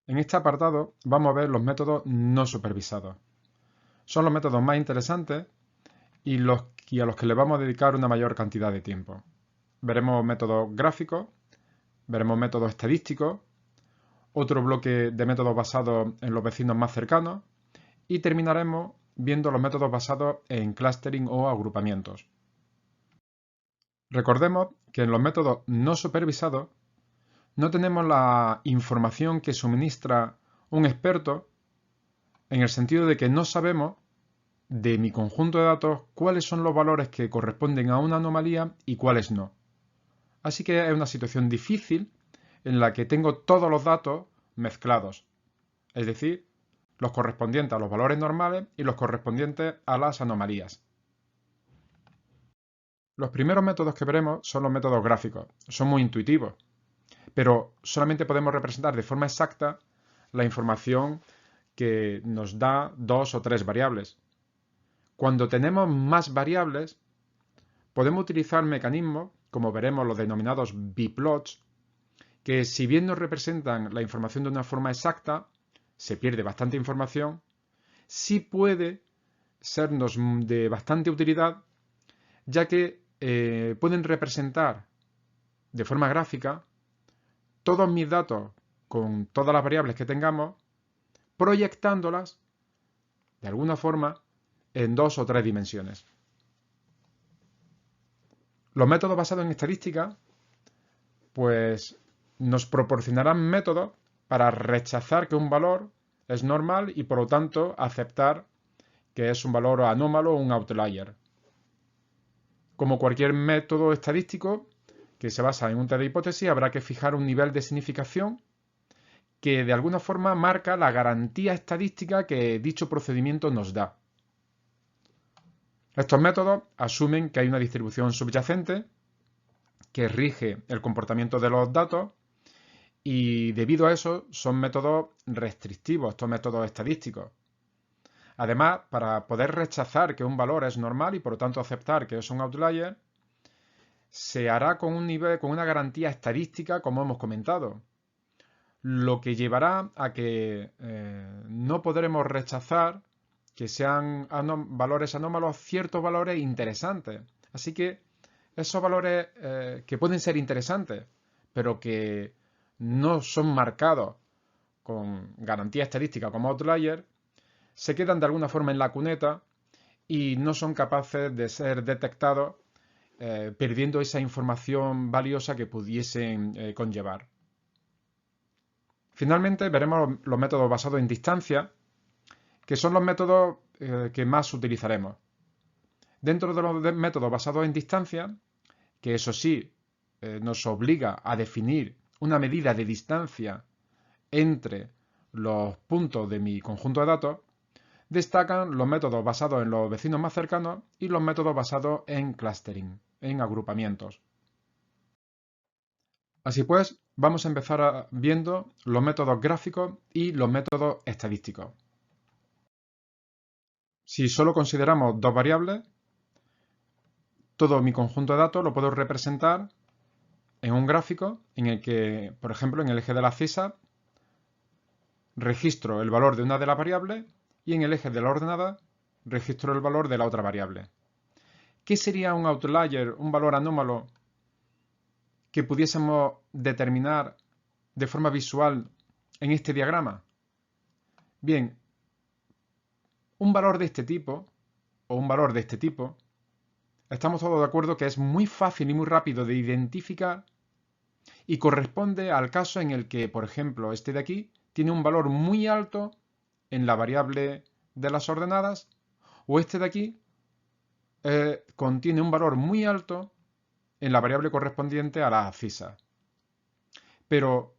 En este apartado vamos a ver los métodos no supervisados. Son los métodos más interesantes y a los que le vamos a dedicar una mayor cantidad de tiempo. Veremos métodos gráficos, veremos métodos estadísticos, otro bloque de métodos basados en los vecinos más cercanos y terminaremos viendo los métodos basados en clustering o agrupamientos. Recordemos que en los métodos no supervisados no tenemos la información que suministra un experto en el sentido de que no sabemos de mi conjunto de datos cuáles son los valores que corresponden a una anomalía y cuáles no. Así que es una situación difícil en la que tengo todos los datos mezclados, es decir, los correspondientes a los valores normales y los correspondientes a las anomalías. Los primeros métodos que veremos son los métodos gráficos. Son muy intuitivos, pero solamente podemos representar de forma exacta la información que nos da dos o tres variables. Cuando tenemos más variables, podemos utilizar mecanismos, como veremos los denominados bplots, que si bien nos representan la información de una forma exacta, se pierde bastante información, sí puede sernos de bastante utilidad, ya que pueden representar de forma gráfica todos mis datos con todas las variables que tengamos, proyectándolas de alguna forma en dos o tres dimensiones. Los métodos basados en estadística pues nos proporcionarán métodos para rechazar que un valor es normal y por lo tanto aceptar que es un valor anómalo o un outlier. Como cualquier método estadístico que se basa en un test de hipótesis, habrá que fijar un nivel de significación que de alguna forma marca la garantía estadística que dicho procedimiento nos da. Estos métodos asumen que hay una distribución subyacente que rige el comportamiento de los datos y debido a eso son métodos restrictivos, estos métodos estadísticos. Además, para poder rechazar que un valor es normal y por lo tanto aceptar que es un outlier, se hará con un nivel, con una garantía estadística, como hemos comentado, lo que llevará a que no podremos rechazar que sean valores anómalos ciertos valores interesantes. Así que esos valores que pueden ser interesantes, pero que no son marcados con garantía estadística como outlier, se quedan de alguna forma en la cuneta y no son capaces de ser detectados perdiendo esa información valiosa que pudiesen conllevar. Finalmente veremos los métodos basados en distancia, que son los métodos que más utilizaremos. Dentro de los métodos basados en distancia, que eso sí nos obliga a definir una medida de distancia entre los puntos de mi conjunto de datos, destacan los métodos basados en los vecinos más cercanos y los métodos basados en clustering, en agrupamientos. Así pues, vamos a empezar viendo los métodos gráficos y los métodos estadísticos. Si solo consideramos dos variables, todo mi conjunto de datos lo puedo representar en un gráfico en el que, por ejemplo, en el eje de la abscisa, registro el valor de una de las variables y en el eje de la ordenada registro el valor de la otra variable. ¿Qué sería un outlier, un valor anómalo que pudiésemos determinar de forma visual en este diagrama? Bien, un valor de este tipo o un valor de este tipo, estamos todos de acuerdo que es muy fácil y muy rápido de identificar y corresponde al caso en el que, por ejemplo, este de aquí tiene un valor muy alto en la variable de las ordenadas o este de aquí contiene un valor muy alto en la variable correspondiente a la abscisa. Pero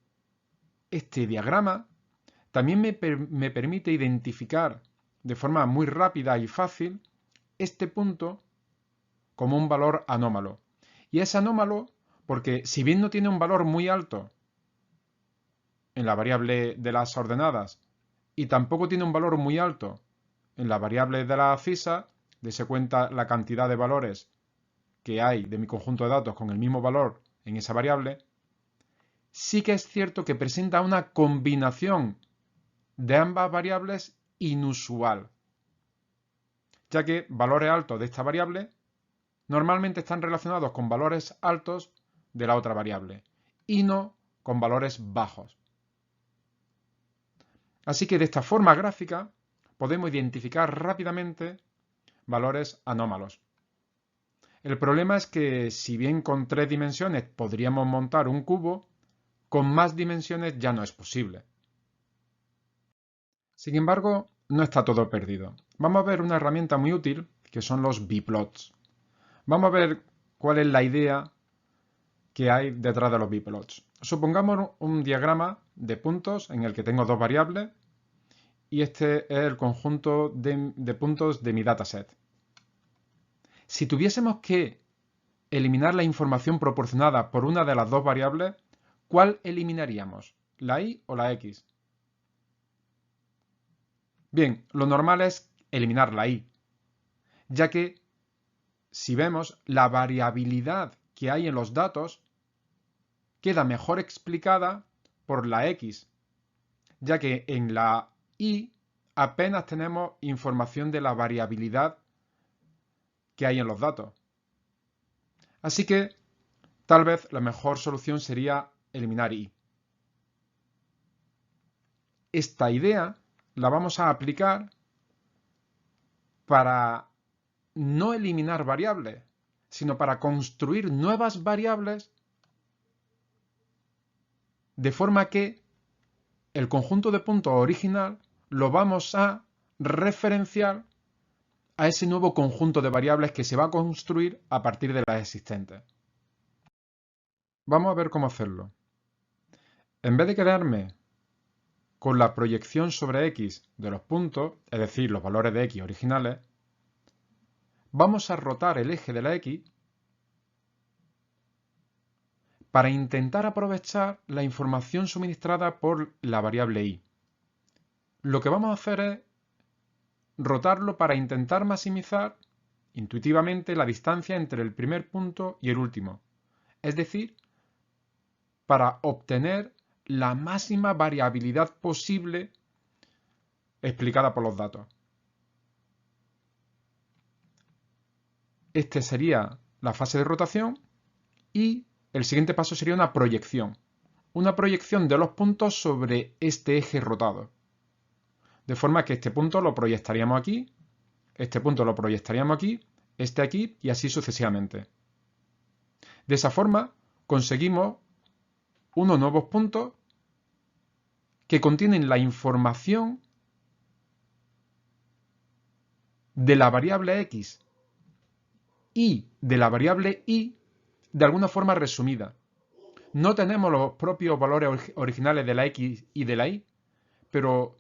este diagrama también me permite identificar de forma muy rápida y fácil este punto como un valor anómalo. Y es anómalo porque si bien no tiene un valor muy alto en la variable de las ordenadas y tampoco tiene un valor muy alto en la variable de la abscisa, dése cuenta la cantidad de valores que hay de mi conjunto de datos con el mismo valor en esa variable, sí que es cierto que presenta una combinación de ambas variables inusual, ya que valores altos de esta variable normalmente están relacionados con valores altos de la otra variable y no con valores bajos. Así que de esta forma gráfica podemos identificar rápidamente valores anómalos. El problema es que si bien con 3 dimensiones podríamos montar un cubo, con más dimensiones ya no es posible. Sin embargo, no está todo perdido. Vamos a ver una herramienta muy útil que son los bplots. Vamos a ver cuál es la idea que hay detrás de los bplots. Supongamos un diagrama de puntos en el que tengo dos variables y este es el conjunto de puntos de mi dataset. Si tuviésemos que eliminar la información proporcionada por una de las dos variables, ¿cuál eliminaríamos? ¿La y o la x? Bien, lo normal es eliminar la y, ya que si vemos la variabilidad que hay en los datos queda mejor explicada por la x, ya que en la y apenas tenemos información de la variabilidad que hay en los datos. Así que tal vez la mejor solución sería eliminar y. Esta idea la vamos a aplicar para no eliminar variables, sino para construir nuevas variables de forma que el conjunto de puntos original lo vamos a referenciar a ese nuevo conjunto de variables que se va a construir a partir de las existentes. Vamos a ver cómo hacerlo. En vez de quedarme con la proyección sobre x de los puntos, es decir, los valores de x originales, vamos a rotar el eje de la x para intentar aprovechar la información suministrada por la variable y. Lo que vamos a hacer es rotarlo para intentar maximizar intuitivamente la distancia entre el primer punto y el último, es decir, para obtener la máxima variabilidad posible explicada por los datos. Esta sería la fase de rotación y el siguiente paso sería una proyección de los puntos sobre este eje rotado. De forma que este punto lo proyectaríamos aquí, este punto lo proyectaríamos aquí, este aquí y así sucesivamente. De esa forma conseguimos unos nuevos puntos que contienen la información de la variable x y de la variable y de alguna forma resumida. No tenemos los propios valores originales de la x y de la y, pero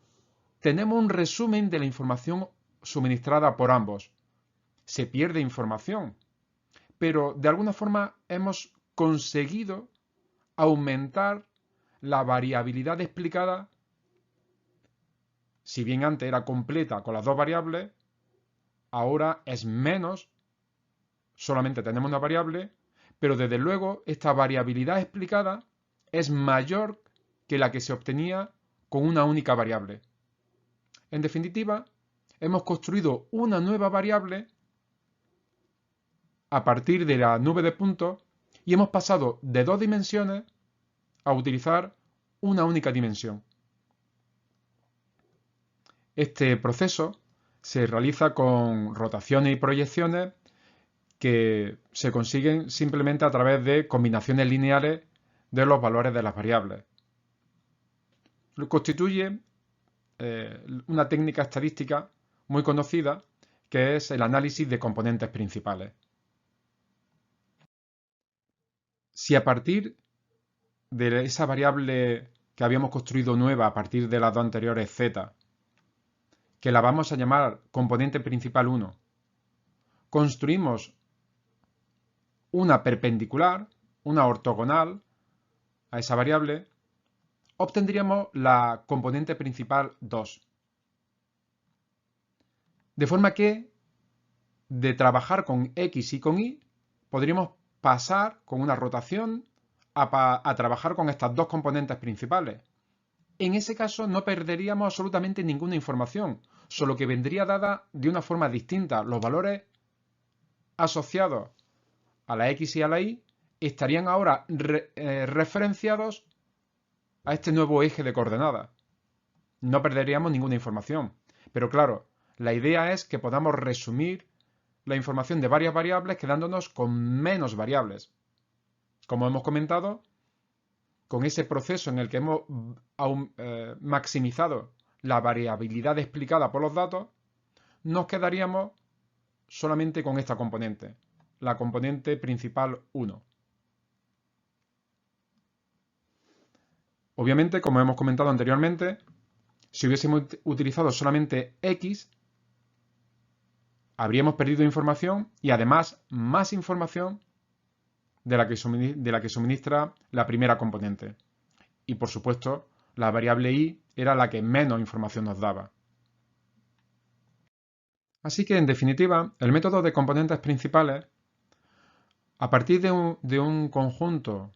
tenemos un resumen de la información suministrada por ambos. Se pierde información, pero de alguna forma hemos conseguido aumentar la variabilidad explicada. Si bien antes era completa con las dos variables, ahora es menos, solamente tenemos una variable, pero desde luego esta variabilidad explicada es mayor que la que se obtenía con una única variable. En definitiva, hemos construido una nueva variable a partir de la nube de puntos y hemos pasado de 2 dimensiones a utilizar una única dimensión. Este proceso se realiza con rotaciones y proyecciones que se consiguen simplemente a través de combinaciones lineales de los valores de las variables. Constituye una técnica estadística muy conocida que es el análisis de componentes principales. Si a partir de esa variable que habíamos construido nueva a partir de las dos anteriores z, que la vamos a llamar componente principal 1, construimos una perpendicular, una ortogonal a esa variable, obtendríamos la componente principal 2. De forma que de trabajar con x y con y, podríamos pasar con una rotación a trabajar con estas dos componentes principales. En ese caso no perderíamos absolutamente ninguna información, solo que vendría dada de una forma distinta. Los valores asociados a la X y a la Y estarían ahora referenciados a este nuevo eje de coordenadas. No perderíamos ninguna información. Pero claro, la idea es que podamos resumir la información de varias variables quedándonos con menos variables. Como hemos comentado, con ese proceso en el que hemos maximizado la variabilidad explicada por los datos, nos quedaríamos solamente con esta componente, la componente principal 1. Obviamente, como hemos comentado anteriormente, si hubiésemos utilizado solamente X, habríamos perdido información y además más información de la que suministra la primera componente. Y por supuesto, la variable Y era la que menos información nos daba. Así que, en definitiva, el método de componentes principales, a partir de un conjunto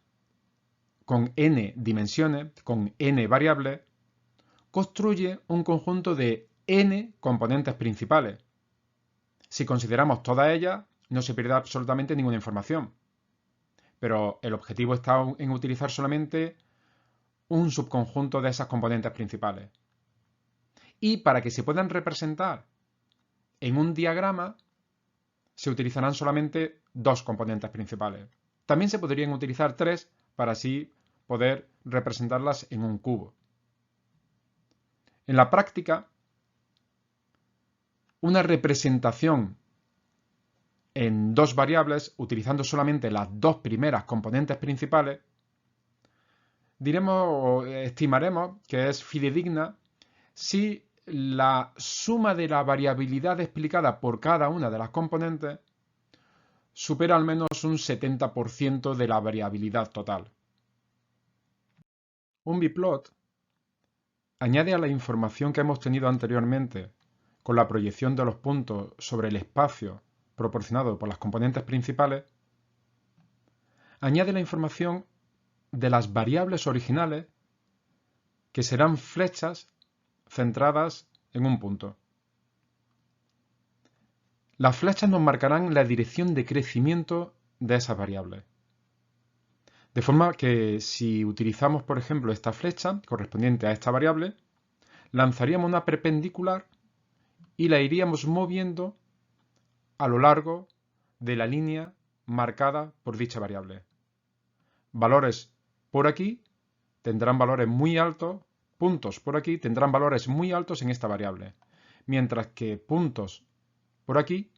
con n dimensiones, con n variables, construye un conjunto de n componentes principales. Si consideramos todas ellas, no se pierde absolutamente ninguna información. Pero el objetivo está en utilizar solamente un subconjunto de esas componentes principales. Y para que se puedan representar en un diagrama, se utilizarán solamente dos componentes principales. También se podrían utilizar tres para así poder representarlas en un cubo. En la práctica, una representación en dos variables, utilizando solamente las dos primeras componentes principales, diremos o estimaremos que es fidedigna si la suma de la variabilidad explicada por cada una de las componentes supera al menos un 70% de la variabilidad total. Un biplot añade a la información que hemos tenido anteriormente con la proyección de los puntos sobre el espacio proporcionado por las componentes principales, añade la información de las variables originales que serán flechas centradas en un punto. Las flechas nos marcarán la dirección de crecimiento de esas variables. De forma que si utilizamos, por ejemplo, esta flecha correspondiente a esta variable, lanzaríamos una perpendicular y la iríamos moviendo a lo largo de la línea marcada por dicha variable. Valores por aquí tendrán valores muy altos, puntos por aquí tendrán valores muy altos en esta variable, mientras que puntos por aquí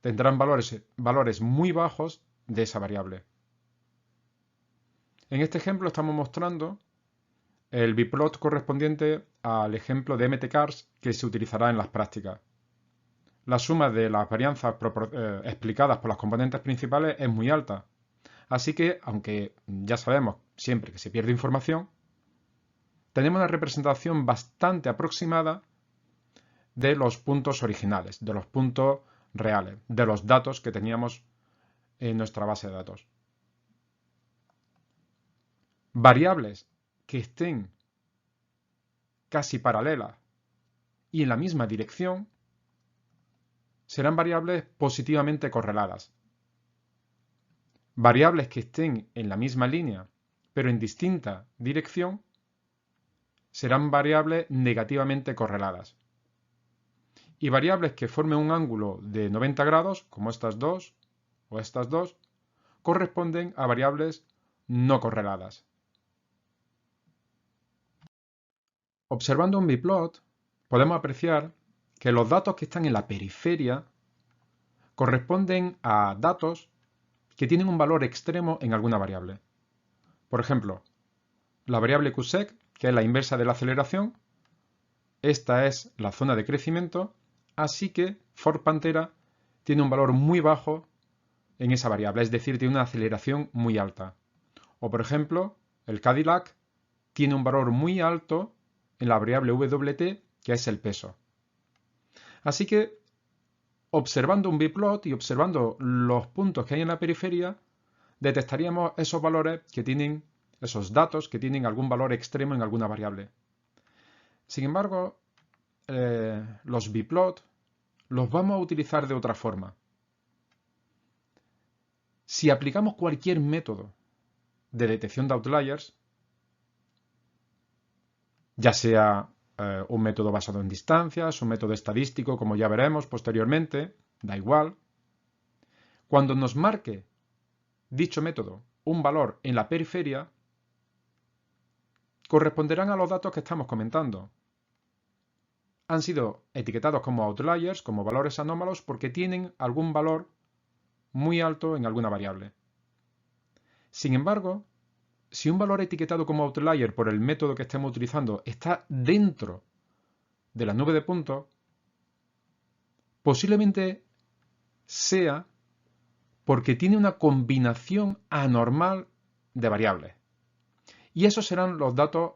tendrán valores muy bajos de esa variable. En este ejemplo estamos mostrando el biplot correspondiente al ejemplo de MTCars que se utilizará en las prácticas. La suma de las varianzas explicadas por las componentes principales es muy alta. Así que, aunque ya sabemos siempre que se pierde información, tenemos una representación bastante aproximada de los puntos originales, de los puntos reales, de los datos que teníamos en nuestra base de datos. Variables que estén casi paralelas y en la misma dirección serán variables positivamente correladas. Variables que estén en la misma línea pero en distinta dirección serán variables negativamente correladas. Y variables que formen un ángulo de 90 grados, como estas dos o estas dos, corresponden a variables no correladas. Observando un biplot, podemos apreciar que los datos que están en la periferia corresponden a datos que tienen un valor extremo en alguna variable. Por ejemplo, la variable qsec, que es la inversa de la aceleración, esta es la zona de crecimiento, así que for Pantera tiene un valor muy bajo en esa variable, es decir, tiene una aceleración muy alta. O por ejemplo, el Cadillac tiene un valor muy alto en la variable wt, que es el peso. Así que, observando un biplot y observando los puntos que hay en la periferia, detectaríamos esos valores que tienen, esos datos que tienen algún valor extremo en alguna variable. Sin embargo, los biplot los vamos a utilizar de otra forma. Si aplicamos cualquier método de detección de outliers, ya sea un método basado en distancias, un método estadístico, como ya veremos posteriormente, da igual. Cuando nos marque dicho método un valor en la periferia, corresponderán a los datos que estamos comentando. Han sido etiquetados como outliers, como valores anómalos, porque tienen algún valor muy alto en alguna variable. Sin embargo, si un valor etiquetado como outlier por el método que estemos utilizando está dentro de la nube de puntos, posiblemente sea porque tiene una combinación anormal de variables. Y esos serán los datos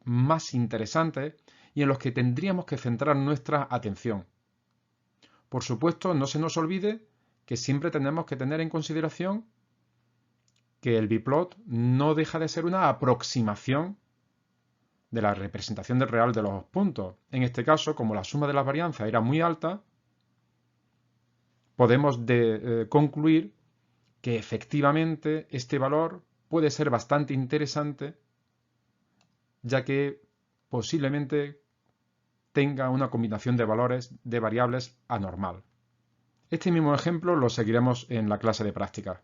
más interesantes y en los que tendríamos que centrar nuestra atención. Por supuesto, no se nos olvide que siempre tenemos que tener en consideración que el biplot no deja de ser una aproximación de la representación del real de los puntos. En este caso, como la suma de las varianzas era muy alta, podemos concluir que efectivamente este valor puede ser bastante interesante, ya que posiblemente tenga una combinación de valores de variables anormal. Este mismo ejemplo lo seguiremos en la clase de práctica.